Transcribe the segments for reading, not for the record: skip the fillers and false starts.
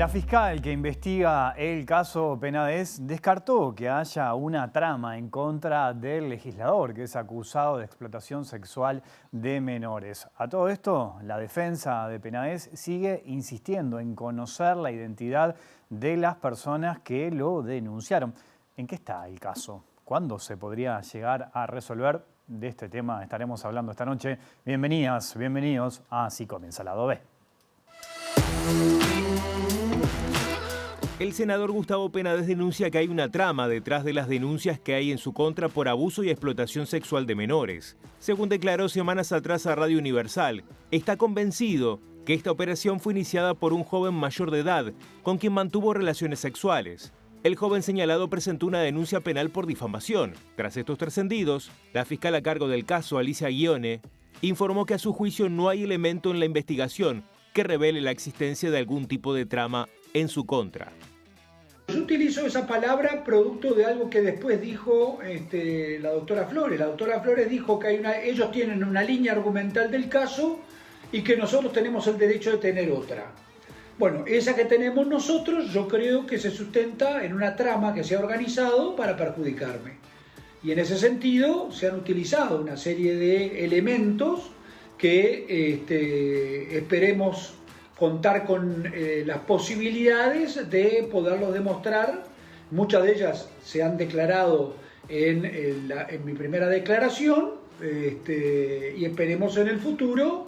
La fiscal que investiga el caso Penades descartó que haya una trama en contra del legislador que es acusado de explotación sexual de menores. A todo esto, la defensa de Penades sigue insistiendo en conocer la identidad de las personas que lo denunciaron. ¿En qué está el caso? ¿Cuándo se podría llegar a resolver? De este tema estaremos hablando esta noche. Bienvenidas, bienvenidos a Así Comienza Lado B. El senador Gustavo Penades denuncia que hay una trama detrás de las denuncias que hay en su contra por abuso y explotación sexual de menores. Según declaró semanas atrás a Radio Universal, está convencido que esta operación fue iniciada por un joven mayor de edad con quien mantuvo relaciones sexuales. El joven señalado presentó una denuncia penal por difamación. Tras estos trascendidos, la fiscal a cargo del caso, Alicia Guione, informó que a su juicio no hay elemento en la investigación que revele la existencia de algún tipo de trama en su contra. Yo utilizo esa palabra producto de algo que después dijo la doctora Flores. La doctora Flores dijo que ellos tienen una línea argumental del caso y que nosotros tenemos el derecho de tener otra. Bueno, esa que tenemos nosotros yo creo que se sustenta en una trama que se ha organizado para perjudicarme. Y en ese sentido se han utilizado una serie de elementos que esperemos contar con las posibilidades de poderlos demostrar. Muchas de ellas se han declarado en mi primera declaración y esperemos en el futuro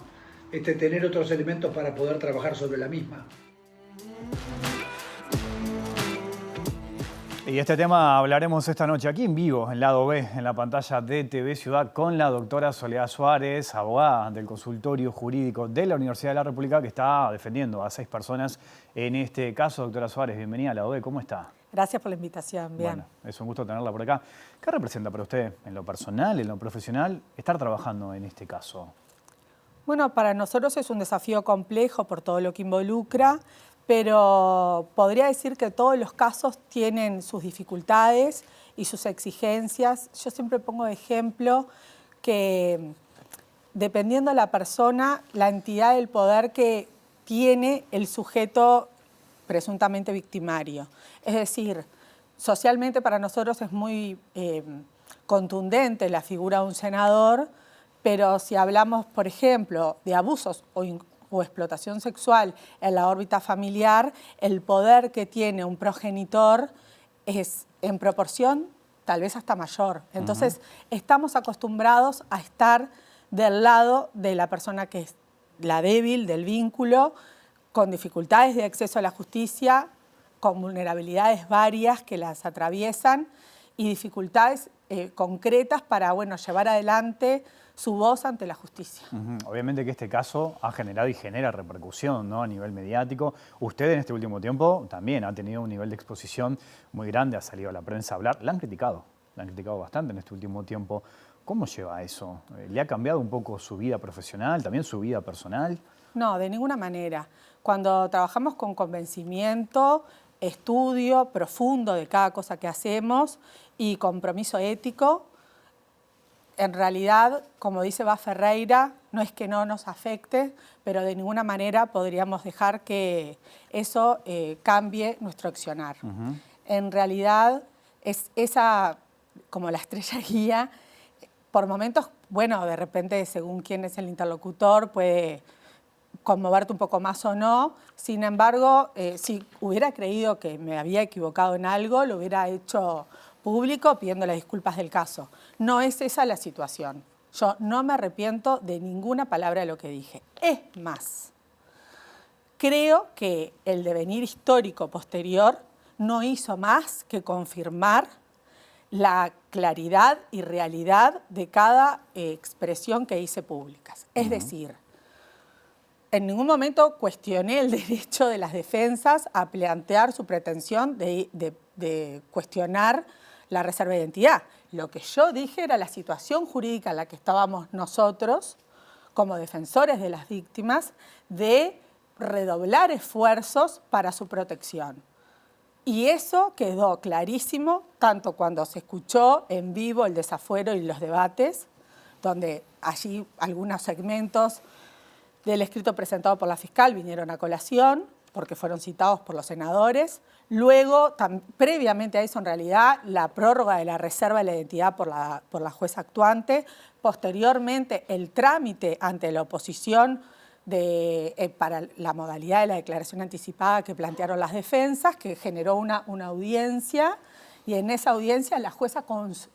tener otros elementos para poder trabajar sobre la misma. Y este tema hablaremos esta noche aquí en vivo, en Lado B, en la pantalla de TV Ciudad, con la doctora Soledad Suárez, abogada del consultorio jurídico de la Universidad de la República, que está defendiendo a 6 personas en este caso. Doctora Suárez, bienvenida a Lado B, ¿cómo está? Gracias por la invitación, bien. Bueno, es un gusto tenerla por acá. ¿Qué representa para usted, en lo personal, en lo profesional, estar trabajando en este caso? Bueno, para nosotros es un desafío complejo por todo lo que involucra, pero podría decir que todos los casos tienen sus dificultades y sus exigencias. Yo siempre pongo de ejemplo que dependiendo de la persona, la entidad del poder que tiene el sujeto presuntamente victimario. Es decir, socialmente para nosotros es muy contundente la figura de un senador, pero si hablamos, por ejemplo, de abusos o explotación sexual en la órbita familiar, el poder que tiene un progenitor es en proporción tal vez hasta mayor. Entonces, estamos acostumbrados a estar del lado de la persona que es la débil, del vínculo, con dificultades de acceso a la justicia, con vulnerabilidades varias que las atraviesan y dificultades concretas para llevar adelante su voz ante la justicia. Obviamente que este caso ha generado y genera repercusión, ¿no?, a nivel mediático. Usted en este último tiempo también ha tenido un nivel de exposición muy grande, ha salido a la prensa a hablar. La han criticado bastante en este último tiempo. ¿Cómo lleva eso? ¿Le ha cambiado un poco su vida profesional, también su vida personal? No, de ninguna manera. Cuando trabajamos con convencimiento, estudio profundo de cada cosa que hacemos y compromiso ético, en realidad, como dice Bá Ferreira, no es que no nos afecte, pero de ninguna manera podríamos dejar que eso cambie nuestro accionar. En realidad, es esa, como la estrella guía, por momentos, de repente, según quién es el interlocutor, puede conmoverte un poco más o no. Sin embargo, si hubiera creído que me había equivocado en algo, lo hubiera hecho público pidiendo las disculpas del caso. No es esa la situación. Yo no me arrepiento de ninguna palabra de lo que dije. Es más, creo que el devenir histórico posterior no hizo más que confirmar la claridad y realidad de cada expresión que hice públicas. Es decir, en ningún momento cuestioné el derecho de las defensas a plantear su pretensión de cuestionar la reserva de identidad. Lo que yo dije era la situación jurídica en la que estábamos nosotros, como defensores de las víctimas, de redoblar esfuerzos para su protección. Y eso quedó clarísimo, tanto cuando se escuchó en vivo el desafuero y los debates, donde allí algunos segmentos del escrito presentado por la fiscal vinieron a colación, porque fueron citados por los senadores. Luego, previamente a eso, en realidad, la prórroga de la reserva de la identidad por la jueza actuante. Posteriormente, el trámite ante la oposición para la modalidad de la declaración anticipada que plantearon las defensas, que generó una audiencia, y en esa audiencia la jueza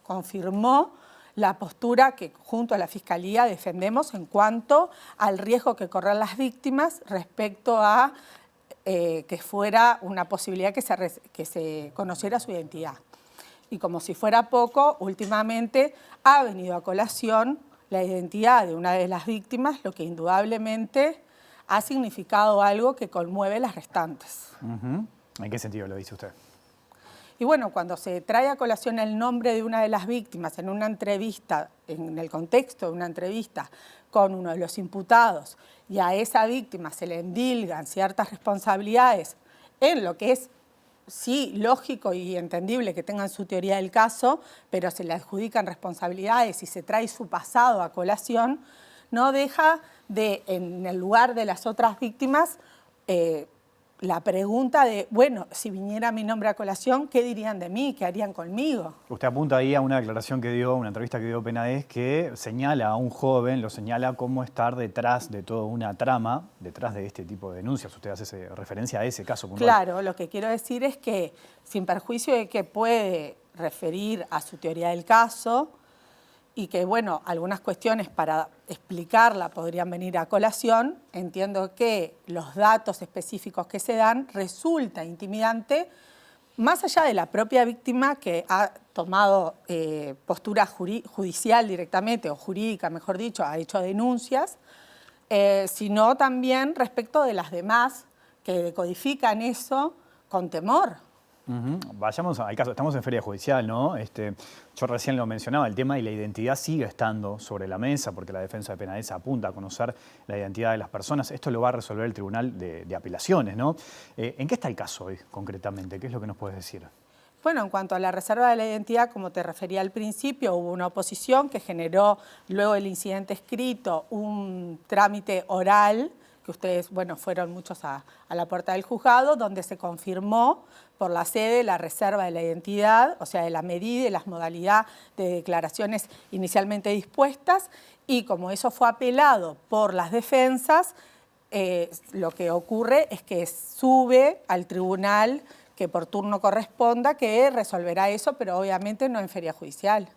confirmó la postura que junto a la Fiscalía defendemos en cuanto al riesgo que corren las víctimas respecto a que fuera una posibilidad que se conociera su identidad. Y como si fuera poco, últimamente ha venido a colación la identidad de una de las víctimas, lo que indudablemente ha significado algo que conmueve a las restantes. ¿En qué sentido lo dice usted? Y bueno, cuando se trae a colación el nombre de una de las víctimas en una entrevista, en el contexto de una entrevista con uno de los imputados, y a esa víctima se le endilgan ciertas responsabilidades en lo que es, sí, lógico y entendible que tengan su teoría del caso, pero se le adjudican responsabilidades y se trae su pasado a colación, no deja de, en el lugar de las otras víctimas, la pregunta de, bueno, si viniera mi nombre a colación, ¿qué dirían de mí? ¿Qué harían conmigo? Usted apunta ahí a una declaración que dio, una entrevista que dio Penades, que señala a un joven, lo señala como estar detrás de toda una trama, detrás de este tipo de denuncias. Usted hace referencia a ese caso puntual. Claro, lo que quiero decir es que, sin perjuicio de que puede referir a su teoría del caso, y que, bueno, algunas cuestiones para explicarla podrían venir a colación, entiendo que los datos específicos que se dan resulta intimidante, más allá de la propia víctima que ha tomado postura judicial directamente, o jurídica, mejor dicho, ha hecho denuncias, sino también respecto de las demás que decodifican eso con temor. Vayamos al caso, estamos en feria judicial, ¿no? Yo recién lo mencionaba, el tema de la identidad sigue estando sobre la mesa porque la defensa de Penades apunta a conocer la identidad de las personas. Esto lo va a resolver el Tribunal de Apelaciones, ¿no? ¿En qué está el caso hoy concretamente? ¿Qué es lo que nos puedes decir? Bueno, en cuanto a la reserva de la identidad, como te refería al principio, hubo una oposición que generó luego del incidente escrito un trámite oral, que ustedes, bueno, fueron muchos a la puerta del juzgado, donde se confirmó por la sede la reserva de la identidad, o sea, de la medida y las modalidades de declaraciones inicialmente dispuestas, y como eso fue apelado por las defensas, lo que ocurre es que sube al tribunal que por turno corresponda, que resolverá eso, pero obviamente no en feria judicial.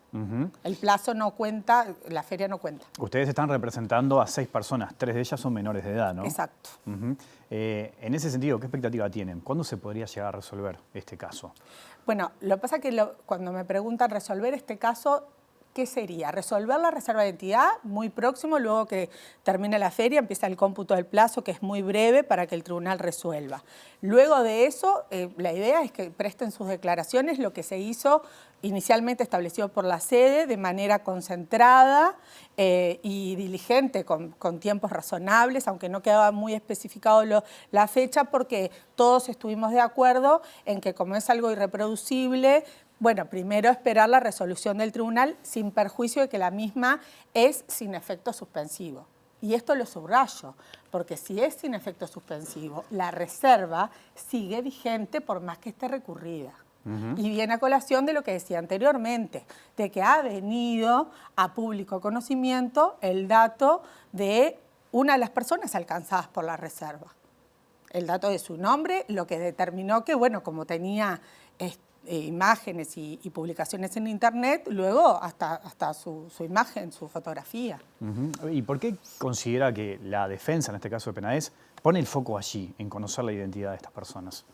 El plazo no cuenta, la feria no cuenta. Ustedes están representando a 6 personas, 3 de ellas son menores de edad, ¿no? Exacto. En ese sentido, ¿qué expectativa tienen? ¿Cuándo se podría llegar a resolver este caso? Bueno, lo que pasa es que cuando me preguntan resolver este caso, ¿qué sería? Resolver la reserva de identidad muy próximo, luego que termine la feria, empieza el cómputo del plazo, que es muy breve para que el tribunal resuelva. Luego de eso, la idea es que presten sus declaraciones, lo que se hizo inicialmente establecido por la sede, de manera concentrada y diligente, con tiempos razonables, aunque no quedaba muy especificado la fecha, porque todos estuvimos de acuerdo en que, como es algo irreproducible, bueno, primero esperar la resolución del tribunal sin perjuicio de que la misma es sin efecto suspensivo. Y esto lo subrayo, porque si es sin efecto suspensivo, la reserva sigue vigente por más que esté recurrida. Y viene a colación de lo que decía anteriormente, de que ha venido a público conocimiento el dato de una de las personas alcanzadas por la reserva. El dato de su nombre, lo que determinó que, bueno, como tenía imágenes y publicaciones en internet, luego hasta su imagen, su fotografía. ¿Y por qué considera que la defensa, en este caso de Penades, pone el foco allí, en conocer la identidad de estas personas?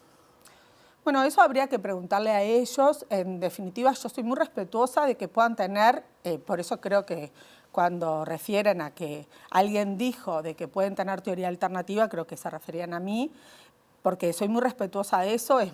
Bueno, eso habría que preguntarle a ellos. En definitiva, yo soy muy respetuosa de que puedan tener, por eso creo que cuando refieren a que alguien dijo de que pueden tener teoría alternativa, creo que se referían a mí, porque soy muy respetuosa de eso, es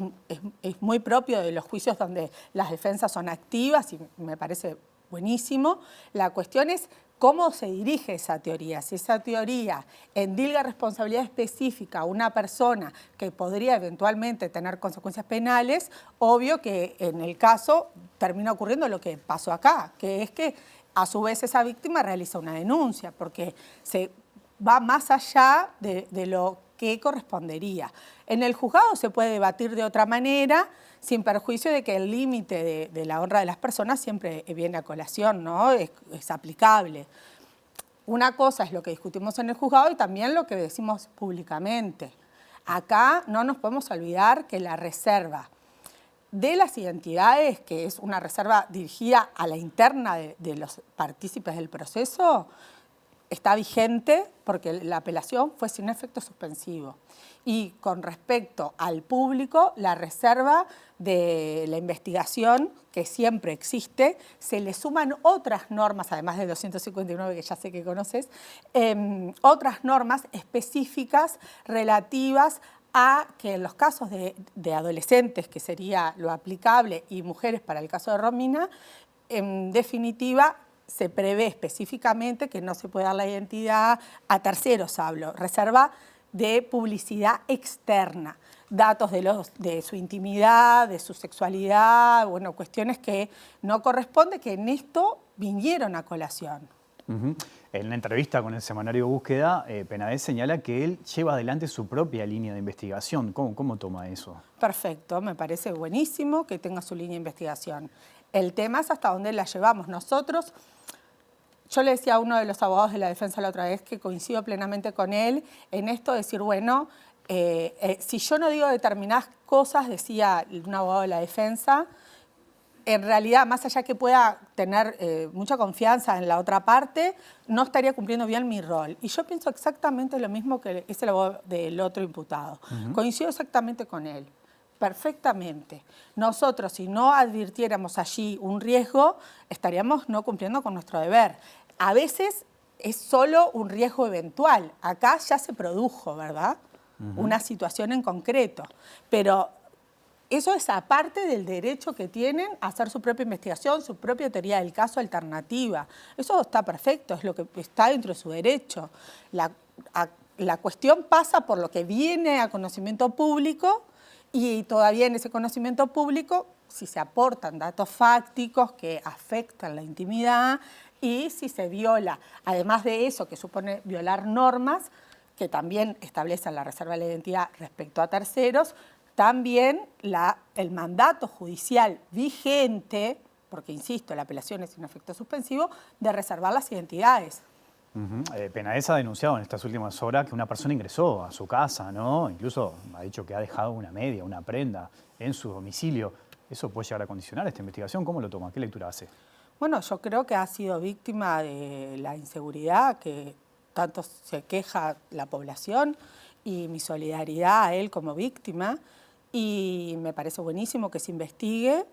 muy propio de los juicios donde las defensas son activas y me parece buenísimo. La cuestión es cómo se dirige esa teoría. Si esa teoría endilga responsabilidad específica a una persona que podría eventualmente tener consecuencias penales, obvio que en el caso termina ocurriendo lo que pasó acá, que es que a su vez esa víctima realiza una denuncia, porque va más allá de lo que correspondería. En el juzgado se puede debatir de otra manera, sin perjuicio de que el límite de la honra de las personas siempre viene a colación, ¿no? Es aplicable. Una cosa es lo que discutimos en el juzgado y también lo que decimos públicamente. Acá no nos podemos olvidar que la reserva de las identidades, que es una reserva dirigida a la interna de los partícipes del proceso, está vigente porque la apelación fue sin efecto suspensivo. Y con respecto al público, la reserva de la investigación, que siempre existe, se le suman otras normas, además de 259 que ya sé que conoces, otras normas específicas relativas a que en los casos de adolescentes, que sería lo aplicable, y mujeres para el caso de Romina, en definitiva, se prevé específicamente que no se puede dar la identidad a terceros, hablo, reserva de publicidad externa, datos de su intimidad, de su sexualidad, bueno, cuestiones que no corresponde, que en esto vinieron a colación. En una entrevista con el semanario Búsqueda, Penades señala que él lleva adelante su propia línea de investigación. ¿Cómo toma eso? Perfecto, me parece buenísimo que tenga su línea de investigación. El tema es hasta dónde la llevamos. Nosotros, yo le decía a uno de los abogados de la defensa la otra vez que coincido plenamente con él en esto de decir, bueno, si yo no digo determinadas cosas, decía un abogado de la defensa, en realidad, más allá que pueda tener mucha confianza en la otra parte, no estaría cumpliendo bien mi rol. Y yo pienso exactamente lo mismo que es el abogado del otro imputado. Coincido exactamente con él, perfectamente. Nosotros, si no advirtiéramos allí un riesgo, estaríamos no cumpliendo con nuestro deber. A veces es solo un riesgo eventual. Acá ya se produjo, ¿verdad? Una situación en concreto. Pero eso es aparte del derecho que tienen a hacer su propia investigación, su propia teoría del caso alternativa. Eso está perfecto, es lo que está dentro de su derecho. La cuestión pasa por lo que viene a conocimiento público y todavía en ese conocimiento público, si se aportan datos fácticos que afectan la intimidad y si se viola, además de eso que supone violar normas que también establecen la reserva de la identidad respecto a terceros, también el mandato judicial vigente, porque insisto, la apelación es sin efecto suspensivo, de reservar las identidades. Penades ha denunciado en estas últimas horas que una persona ingresó a su casa, ¿no? Incluso ha dicho que ha dejado una media, una prenda en su domicilio. ¿Eso puede llegar a condicionar esta investigación? ¿Cómo lo toma? ¿Qué lectura hace? Bueno, yo creo que ha sido víctima de la inseguridad que tanto se queja la población y mi solidaridad a él como víctima. Y me parece buenísimo que se investigue.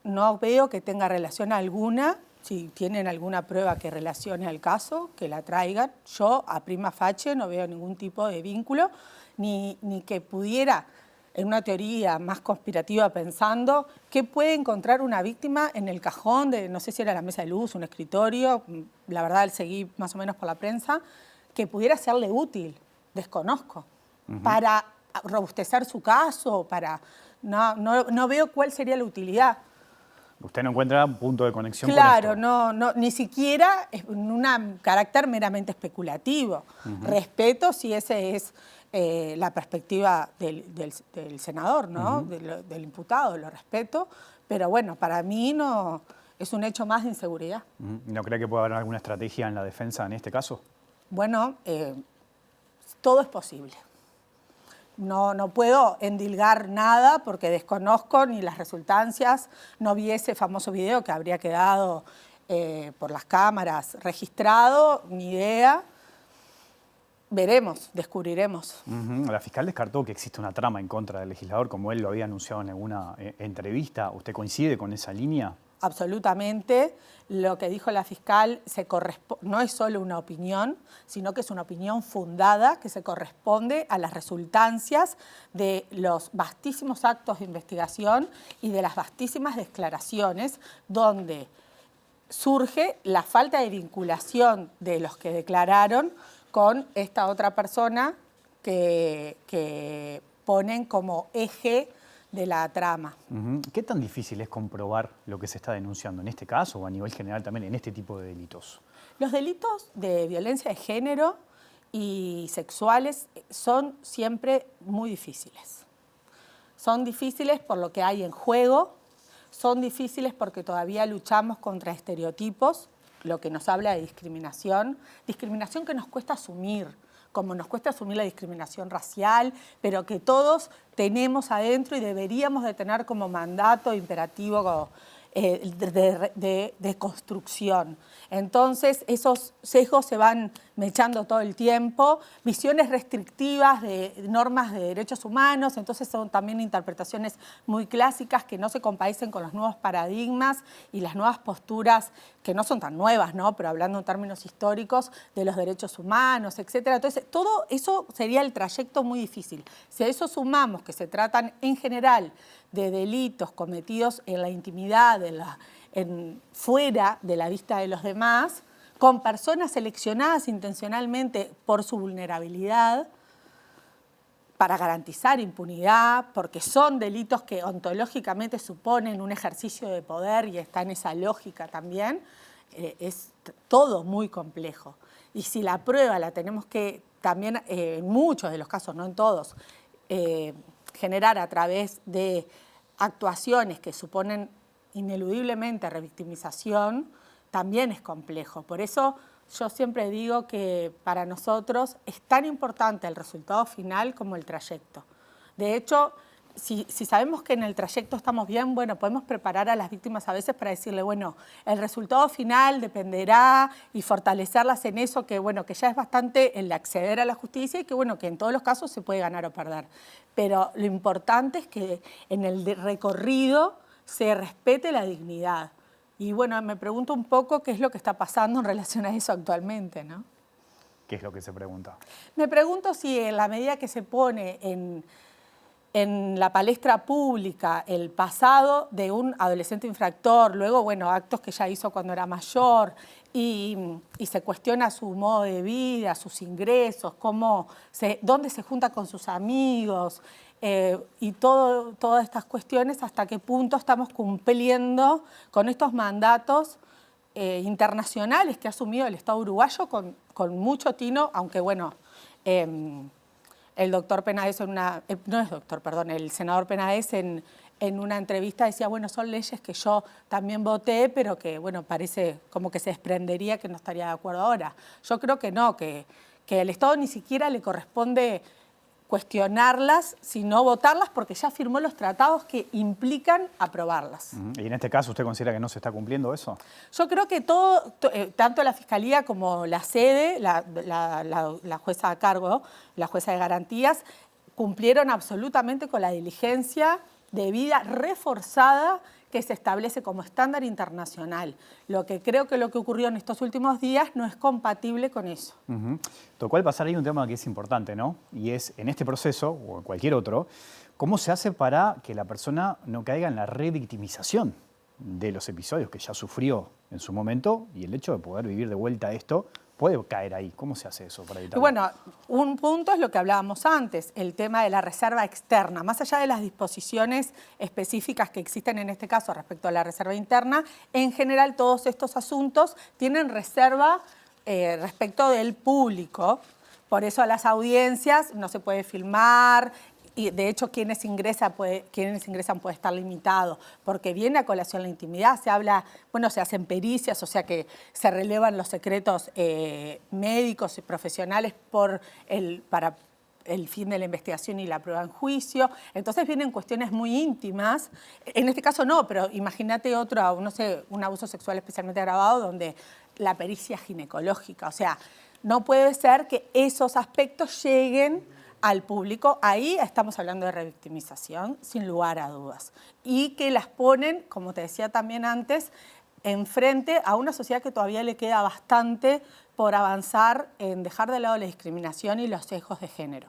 No veo que tenga relación alguna. Si tienen alguna prueba que relacione al caso, que la traigan. Yo, a prima facie, no veo ningún tipo de vínculo, ni que pudiera, en una teoría más conspirativa pensando, ¿qué puede encontrar una víctima en el cajón de, no sé si era la mesa de luz, un escritorio? La verdad, seguí más o menos por la prensa, que pudiera serle útil, desconozco, para robustecer su caso, no veo cuál sería la utilidad. ¿Usted no encuentra un punto de conexión claro, con esto? No, ni siquiera en un carácter meramente especulativo. Respeto si ese es la perspectiva del senador, ¿no? Del imputado, lo respeto, pero bueno, para mí no es un hecho más de inseguridad. ¿No cree que pueda haber alguna estrategia en la defensa en este caso? Bueno, todo es posible. No puedo endilgar nada porque desconozco ni las resultancias. No vi ese famoso video que habría quedado por las cámaras registrado, ni idea. Veremos, descubriremos. La fiscal descartó que existe una trama en contra del legislador, como él lo había anunciado en alguna entrevista. ¿Usted coincide con esa línea? Absolutamente. Lo que dijo la fiscal no es solo una opinión, sino que es una opinión fundada que se corresponde a las resultancias de los vastísimos actos de investigación y de las vastísimas declaraciones donde surge la falta de vinculación de los que declararon con esta otra persona que ponen como eje de la trama. ¿Qué tan difícil es comprobar lo que se está denunciando en este caso o a nivel general también en este tipo de delitos? Los delitos de violencia de género y sexuales son siempre muy difíciles. Son difíciles por lo que hay en juego, son difíciles porque todavía luchamos contra estereotipos, lo que nos habla de discriminación que nos cuesta asumir, como nos cuesta asumir la discriminación racial, pero que todos tenemos adentro y deberíamos de tener como mandato imperativo de construcción. Entonces, esos sesgos se van mechando todo el tiempo, visiones restrictivas de normas de derechos humanos, entonces son también interpretaciones muy clásicas que no se compadecen con los nuevos paradigmas y las nuevas posturas, que no son tan nuevas, ¿no? Pero hablando en términos históricos, de los derechos humanos, etcétera. Entonces, todo eso sería el trayecto muy difícil. Si a eso sumamos que se tratan en general de delitos cometidos en la intimidad, fuera de la vista de los demás, con personas seleccionadas intencionalmente por su vulnerabilidad, para garantizar impunidad, porque son delitos que ontológicamente suponen un ejercicio de poder y está en esa lógica también, es todo muy complejo. Y si la prueba la tenemos que también, en muchos de los casos, no en todos, generar a través de actuaciones que suponen ineludiblemente revictimización, también es complejo. Por eso yo siempre digo que para nosotros es tan importante el resultado final como el trayecto. De hecho, si sabemos que en el trayecto estamos bien, bueno, podemos preparar a las víctimas a veces para decirle, bueno, el resultado final dependerá y fortalecerlas en eso que, bueno, que ya es bastante el acceder a la justicia y que, bueno, que en todos los casos se puede ganar o perder. Pero lo importante es que en el recorrido se respete la dignidad. Y bueno, me pregunto un poco qué es lo que está pasando en relación a eso actualmente, ¿no? ¿Qué es lo que se pregunta? Me pregunto si en la medida que se pone en la palestra pública el pasado de un adolescente infractor, luego, bueno, actos que ya hizo cuando era mayor, y se cuestiona su modo de vida, sus ingresos, dónde se junta con sus amigos, y todas estas cuestiones, hasta qué punto estamos cumpliendo con estos mandatos internacionales que ha asumido el Estado uruguayo con mucho tino, aunque bueno, el doctor Penades el senador Penades en una entrevista decía, bueno, son leyes que yo también voté, pero que bueno, parece como que se desprendería que no estaría de acuerdo ahora. Yo creo que no, que al Estado ni siquiera le corresponde cuestionarlas, sino votarlas porque ya firmó los tratados que implican aprobarlas. ¿Y en este caso usted considera que no se está cumpliendo eso? Yo creo que tanto la Fiscalía como la sede, la jueza a cargo, la jueza de garantías, cumplieron absolutamente con la diligencia debida, reforzada, que se establece como estándar internacional. Lo que creo que lo que ocurrió en estos últimos días no es compatible con eso. Tocó al pasar ahí un tema que es importante, ¿no? Y es, en este proceso, o en cualquier otro, ¿cómo se hace para que la persona no caiga en la revictimización de los episodios que ya sufrió en su momento y el hecho de poder vivir de vuelta esto puede caer ahí? ¿Cómo se hace eso para evitarlo? Bueno, un punto es lo que hablábamos antes, el tema de la reserva externa. Más allá de las disposiciones específicas que existen en este caso respecto a la reserva interna, en general todos estos asuntos tienen reserva respecto del público. Por eso a las audiencias no se puede filmar. Y de hecho, quienes ingresan puede estar limitado, porque viene a colación la intimidad, se habla, bueno, se hacen pericias, o sea que se relevan los secretos médicos y profesionales para el fin de la investigación y la prueba en juicio. Entonces vienen cuestiones muy íntimas. En este caso no, pero imagínate otro, no sé, un abuso sexual especialmente agravado donde la pericia ginecológica, o sea, no puede ser que esos aspectos lleguen al público. Ahí estamos hablando de revictimización, sin lugar a dudas. Y que las ponen, como te decía también antes, enfrente a una sociedad que todavía le queda bastante por avanzar en dejar de lado la discriminación y los sesgos de género.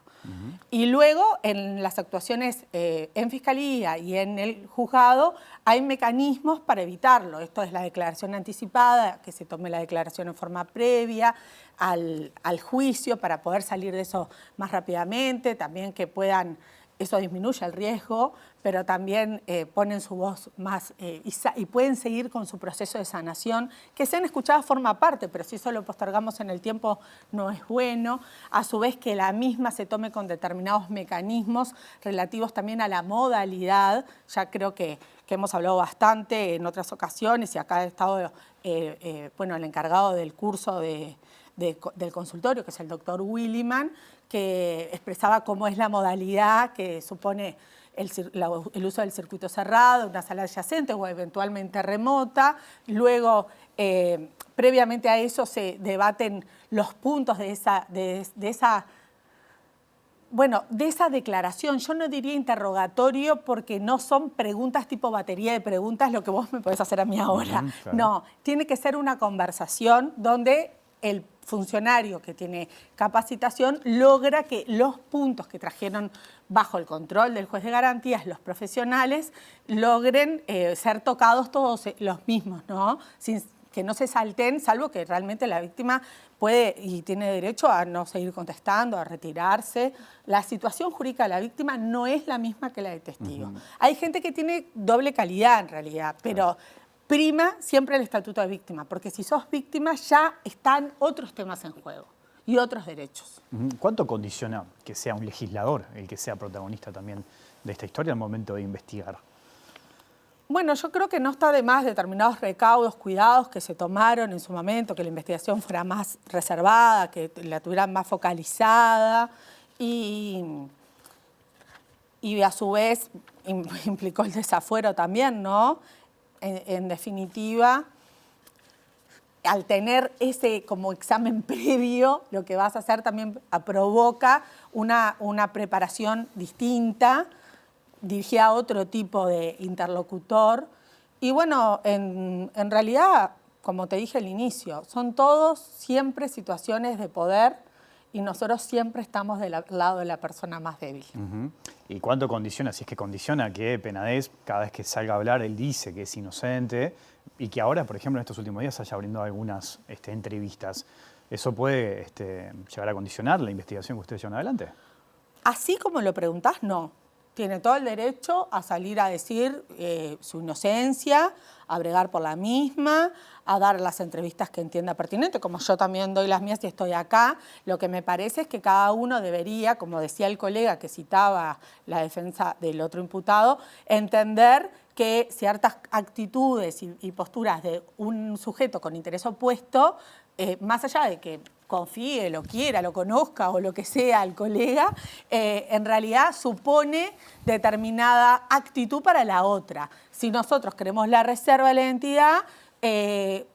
Y luego, en las actuaciones en Fiscalía y en el juzgado, hay mecanismos para evitarlo. Esto es la declaración anticipada, que se tome la declaración en forma previa al juicio para poder salir de eso más rápidamente, también que puedan eso disminuye el riesgo, pero también ponen su voz más y pueden seguir con su proceso de sanación. Que sean escuchadas forma parte, pero si eso lo postergamos en el tiempo no es bueno. A su vez que la misma se tome con determinados mecanismos relativos también a la modalidad. Ya creo que hemos hablado bastante en otras ocasiones y acá ha estado el encargado del curso del consultorio, que es el doctor Williman, que expresaba cómo es la modalidad que supone el uso del circuito cerrado, una sala adyacente o eventualmente remota. Luego, previamente a eso, se debaten los puntos de esa declaración. Yo no diría interrogatorio porque no son preguntas tipo batería de preguntas, lo que vos me podés hacer a mí ahora. Claro. No, tiene que ser una conversación donde el funcionario que tiene capacitación logra que los puntos que trajeron bajo el control del juez de garantías, los profesionales, logren ser tocados todos los mismos, ¿no? Sin que no se salten, salvo que realmente la víctima puede y tiene derecho a no seguir contestando, a retirarse. La situación jurídica de la víctima no es la misma que la del testigo. Hay gente que tiene doble calidad en realidad, pero prima siempre el estatuto de víctima, porque si sos víctima ya están otros temas en juego y otros derechos. ¿Cuánto condiciona que sea un legislador el que sea protagonista también de esta historia al momento de investigar? Bueno, yo creo que no está de más determinados recaudos, cuidados que se tomaron en su momento, que la investigación fuera más reservada, que la tuvieran más focalizada y a su vez implicó el desafuero también, ¿no? En definitiva, al tener ese como examen previo, lo que vas a hacer también provoca una preparación distinta, dirigida a otro tipo de interlocutor. Y bueno, en realidad, como te dije al inicio, son todos siempre situaciones de poder y nosotros siempre estamos del lado de la persona más débil. ¿Y cuánto condiciona? Si es que condiciona que Penades, cada vez que salga a hablar, él dice que es inocente y que ahora, por ejemplo, en estos últimos días haya brindado algunas entrevistas. ¿Eso puede llegar a condicionar la investigación que ustedes llevan adelante? Así como lo preguntás, no. Tiene todo el derecho a salir a decir su inocencia, a bregar por la misma, a dar las entrevistas que entienda pertinente, como yo también doy las mías y estoy acá. Lo que me parece es que cada uno debería, como decía el colega que citaba la defensa del otro imputado, entender que ciertas actitudes y posturas de un sujeto con interés opuesto, más allá de que confíe, lo quiera, lo conozca o lo que sea al colega, en realidad supone determinada actitud para la otra. Si nosotros queremos la reserva de la identidad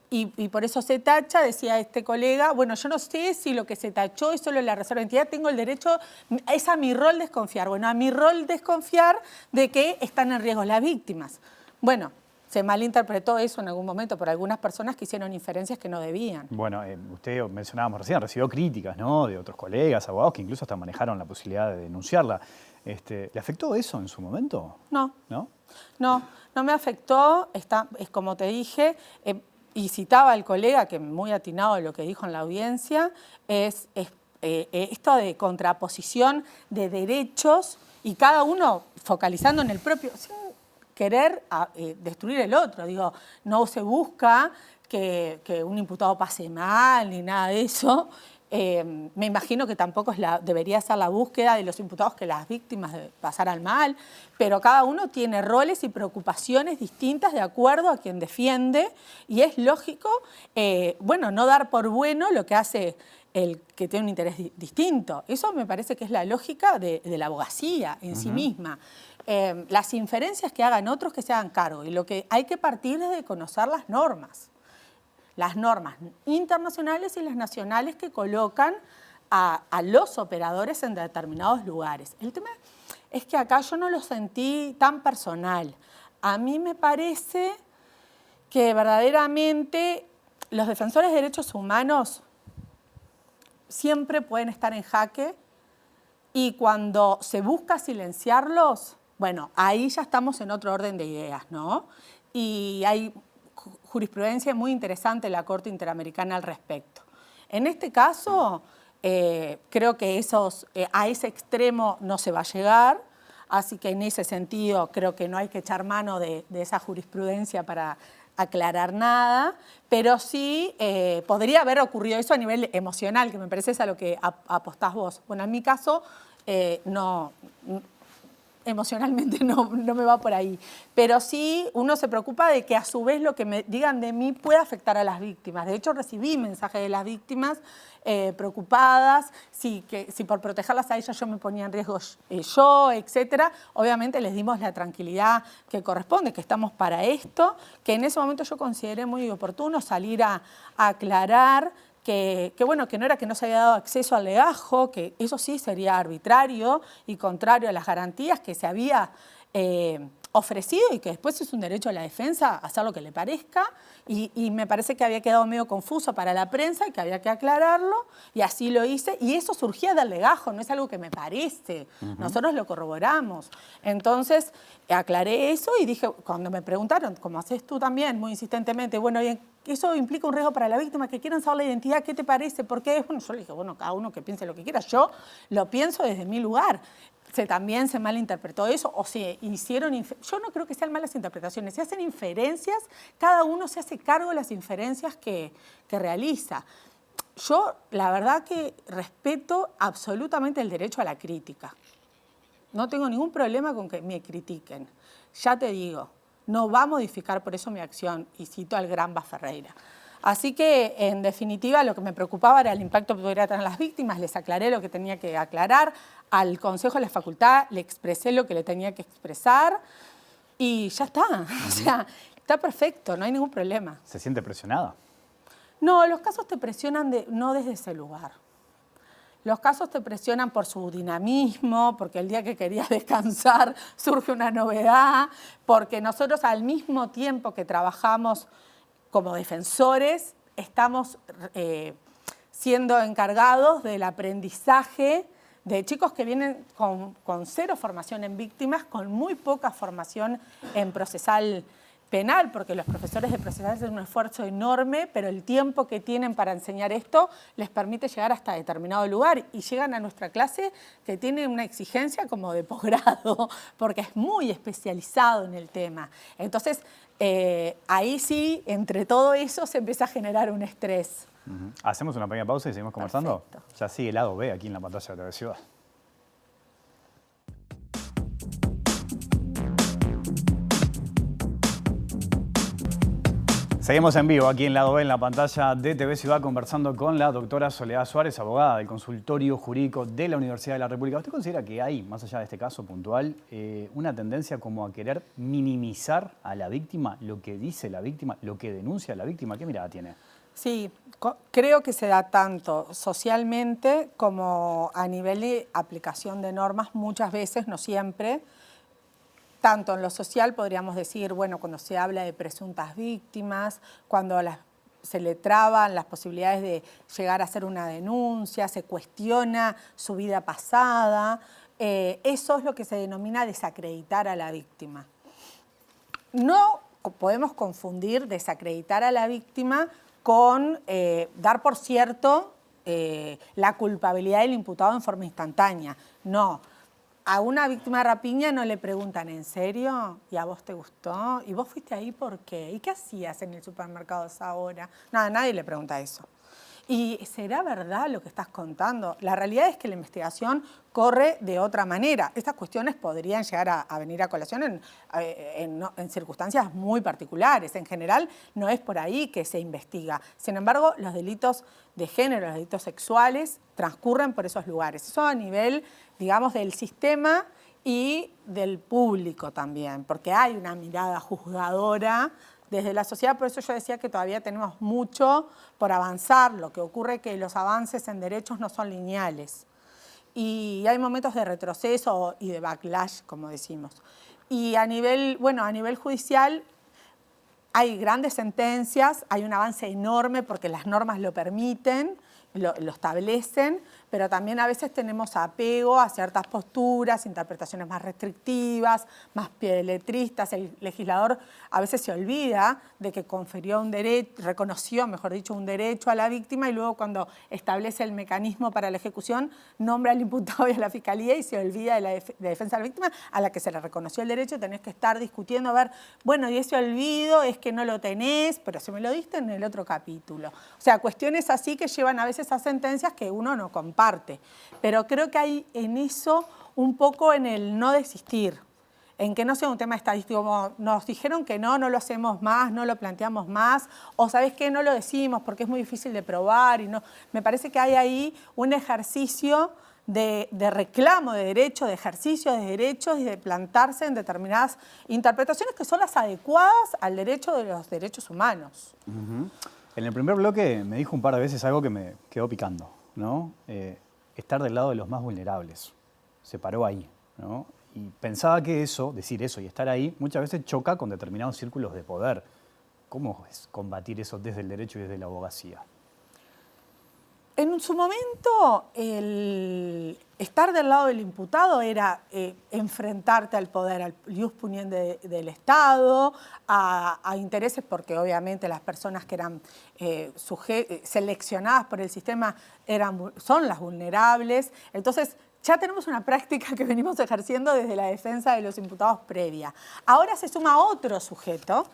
y por eso se tacha, decía este colega, bueno, yo no sé si lo que se tachó es solo la reserva de identidad, tengo el derecho, es a mi rol desconfiar. Bueno, a mi rol desconfiar de que están en riesgo las víctimas. Bueno, se malinterpretó eso en algún momento por algunas personas que hicieron inferencias que no debían. Bueno, usted mencionábamos recién, recibió críticas, ¿no?, de otros colegas, abogados, que incluso hasta manejaron la posibilidad de denunciarla. ¿Le afectó eso en su momento? No. ¿No? No me afectó, es como te dije, y citaba al colega, que muy atinado lo que dijo en la audiencia, es esto de contraposición de derechos y cada uno focalizando en el propio, sin querer destruir el otro. Digo, no se busca que un imputado pase mal ni nada de eso. Me imagino que tampoco debería ser la búsqueda de los imputados que las víctimas pasaran mal, pero cada uno tiene roles y preocupaciones distintas de acuerdo a quien defiende y es lógico, no dar por bueno lo que hace el que tiene un interés distinto. Eso me parece que es la lógica de la abogacía en sí misma. Las inferencias que hagan otros que se hagan cargo y lo que hay que partir es de conocer las normas internacionales y las nacionales que colocan a los operadores en determinados lugares. El tema es que acá yo no lo sentí tan personal. A mí me parece que verdaderamente los defensores de derechos humanos siempre pueden estar en jaque y cuando se busca silenciarlos, bueno, ahí ya estamos en otro orden de ideas, ¿no? Y hay jurisprudencia muy interesante en la Corte Interamericana al respecto. En este caso, creo que a ese extremo no se va a llegar. Así que en ese sentido creo que no hay que echar mano de esa jurisprudencia para aclarar nada, pero sí podría haber ocurrido eso a nivel emocional, que me parece es a lo que apostás vos. Bueno, en mi caso emocionalmente no me va por ahí, pero sí uno se preocupa de que a su vez lo que me digan de mí pueda afectar a las víctimas. De hecho, recibí mensajes de las víctimas preocupadas, si por protegerlas a ellas yo me ponía en riesgo yo, etcétera. Obviamente les dimos la tranquilidad que corresponde, que estamos para esto, que en ese momento yo consideré muy oportuno salir a aclarar que bueno, que no era que no se había dado acceso al legajo, que eso sí sería arbitrario y contrario a las garantías que se había ofrecido y que después es un derecho a la defensa hacer lo que le parezca y me parece que había quedado medio confuso para la prensa y que había que aclararlo y así lo hice y eso surgía del legajo, no es algo que me parece, nosotros lo corroboramos. Entonces aclaré eso y dije, cuando me preguntaron, como haces tú también muy insistentemente, bueno, eso implica un riesgo para la víctima, que quieran saber la identidad, ¿qué te parece? ¿Por qué? Bueno, yo le dije, bueno, cada uno que piense lo que quiera, yo lo pienso desde mi lugar. También se malinterpretó eso o se hicieron... Yo no creo que sean malas interpretaciones, se hacen inferencias, cada uno se hace cargo de las inferencias que realiza. Yo, la verdad que respeto absolutamente el derecho a la crítica. No tengo ningún problema con que me critiquen. Ya te digo, no va a modificar por eso mi acción, y cito al gran Ferreira. Así que, en definitiva, lo que me preocupaba era el impacto que podría tener las víctimas. Les aclaré lo que tenía que aclarar. Al Consejo de la Facultad le expresé lo que le tenía que expresar y ya está. O sea, está perfecto, no hay ningún problema. ¿Se siente presionada? No, los casos te presionan no desde ese lugar. Los casos te presionan por su dinamismo, porque el día que querías descansar surge una novedad, porque nosotros al mismo tiempo que trabajamos como defensores, estamos siendo encargados del aprendizaje de chicos que vienen con cero formación en víctimas, con muy poca formación en procesal penal, porque los profesores de procesal hacen un esfuerzo enorme, pero el tiempo que tienen para enseñar esto les permite llegar hasta determinado lugar y llegan a nuestra clase que tiene una exigencia como de posgrado, porque es muy especializado en el tema. Entonces, ahí sí, entre todo eso, se empieza a generar un estrés. Hacemos una pequeña pausa y seguimos conversando. Perfecto. Ya sigue el lado B aquí en la pantalla de TV Ciudad. Seguimos en vivo aquí en Lado B, en la pantalla de TV Ciudad, conversando con la doctora Soledad Suárez, abogada del Consultorio Jurídico de la Universidad de la República. ¿Usted considera que hay, más allá de este caso puntual, una tendencia como a querer minimizar a la víctima, lo que dice la víctima, lo que denuncia la víctima? ¿Qué mirada tiene? Sí, creo que se da tanto socialmente como a nivel de aplicación de normas, muchas veces, no siempre. Tanto en lo social podríamos decir, bueno, cuando se habla de presuntas víctimas, cuando se le traban las posibilidades de llegar a hacer una denuncia, se cuestiona su vida pasada, eso es lo que se denomina desacreditar a la víctima. No podemos confundir desacreditar a la víctima con dar por cierto la culpabilidad del imputado en forma instantánea. No. A una víctima de rapiña no le preguntan, ¿en serio? ¿Y a vos te gustó? ¿Y vos fuiste ahí por qué? ¿Y qué hacías en el supermercado a esa hora? Nada, nadie le pregunta eso. ¿Y será verdad lo que estás contando? La realidad es que la investigación corre de otra manera. Estas cuestiones podrían llegar a venir a colación en circunstancias muy particulares. En general, no es por ahí que se investiga. Sin embargo, los delitos de género, los delitos sexuales, transcurren por esos lugares. Eso a nivel, digamos, del sistema y del público también, porque hay una mirada juzgadora desde la sociedad. Por eso yo decía que todavía tenemos mucho por avanzar. Lo que ocurre es que los avances en derechos no son lineales. Y hay momentos de retroceso y de backlash, como decimos. Y a nivel judicial hay grandes sentencias, hay un avance enorme porque las normas lo permiten, lo establecen, pero también a veces tenemos apego a ciertas posturas, interpretaciones más restrictivas, más piedeletristas. El legislador a veces se olvida de que confirió un derecho, reconoció, mejor dicho, un derecho a la víctima, y luego cuando establece el mecanismo para la ejecución, nombra al imputado y a la fiscalía y se olvida de la defensa de la víctima, a la que se le reconoció el derecho. Tenés que estar discutiendo, a ver, bueno, y ese olvido es que no lo tenés, pero se me lo diste en el otro capítulo. O sea, cuestiones así que llevan a veces a sentencias que uno no comparte. Pero creo que hay en eso un poco en el no desistir, en que no sea un tema estadístico, como nos dijeron que no lo hacemos más, no lo planteamos más, o ¿sabés qué? No lo decimos porque es muy difícil de probar. Y no. Me parece que hay ahí un ejercicio de reclamo de derechos, de ejercicio de derechos y de plantarse en determinadas interpretaciones que son las adecuadas al derecho de los derechos humanos. En el primer bloque me dijo un par de veces algo que me quedó picando, ¿no? Estar del lado de los más vulnerables. Se paró ahí, ¿no? Y pensaba que eso, decir eso y estar ahí, muchas veces choca con determinados círculos de poder. ¿Cómo es combatir eso desde el derecho y desde la abogacía? En su momento, el estar del lado del imputado era enfrentarte al poder, al ius puniendi del Estado, a intereses, porque obviamente las personas que eran seleccionadas por el sistema son las vulnerables. Entonces, ya tenemos una práctica que venimos ejerciendo desde la defensa de los imputados previa. Ahora se suma otro sujeto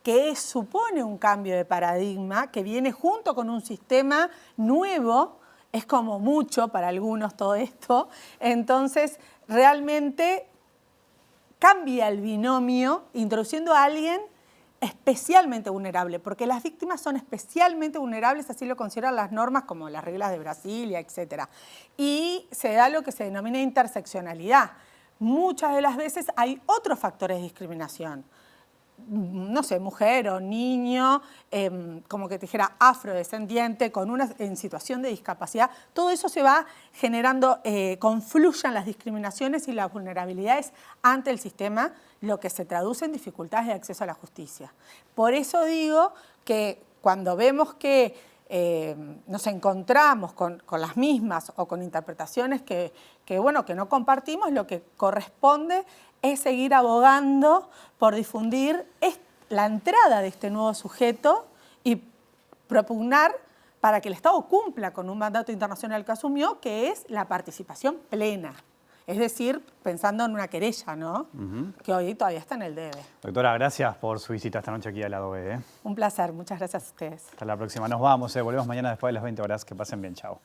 que supone un cambio de paradigma, que viene junto con un sistema nuevo. Es como mucho para algunos todo esto. Entonces, realmente cambia el binomio, introduciendo a alguien especialmente vulnerable, porque las víctimas son especialmente vulnerables, así lo consideran las normas como las reglas de Brasilia, etc. Y se da lo que se denomina interseccionalidad. Muchas de las veces hay otros factores de discriminación. No sé, mujer o niño, como que te dijera afrodescendiente, en situación de discapacidad, todo eso se va generando, confluyen las discriminaciones y las vulnerabilidades ante el sistema, lo que se traduce en dificultades de acceso a la justicia. Por eso digo que cuando vemos que nos encontramos con las mismas o con interpretaciones que no compartimos, lo que corresponde es seguir abogando por difundir la entrada de este nuevo sujeto y propugnar para que el Estado cumpla con un mandato internacional que asumió, que es la participación plena. Es decir, pensando en una querella, ¿no? Que hoy todavía está en el debe. Doctora, gracias por su visita esta noche aquí a Lado B. Un placer, muchas gracias a ustedes. Hasta la próxima. Nos vamos, volvemos mañana después de las 20 horas. Que pasen bien, chao.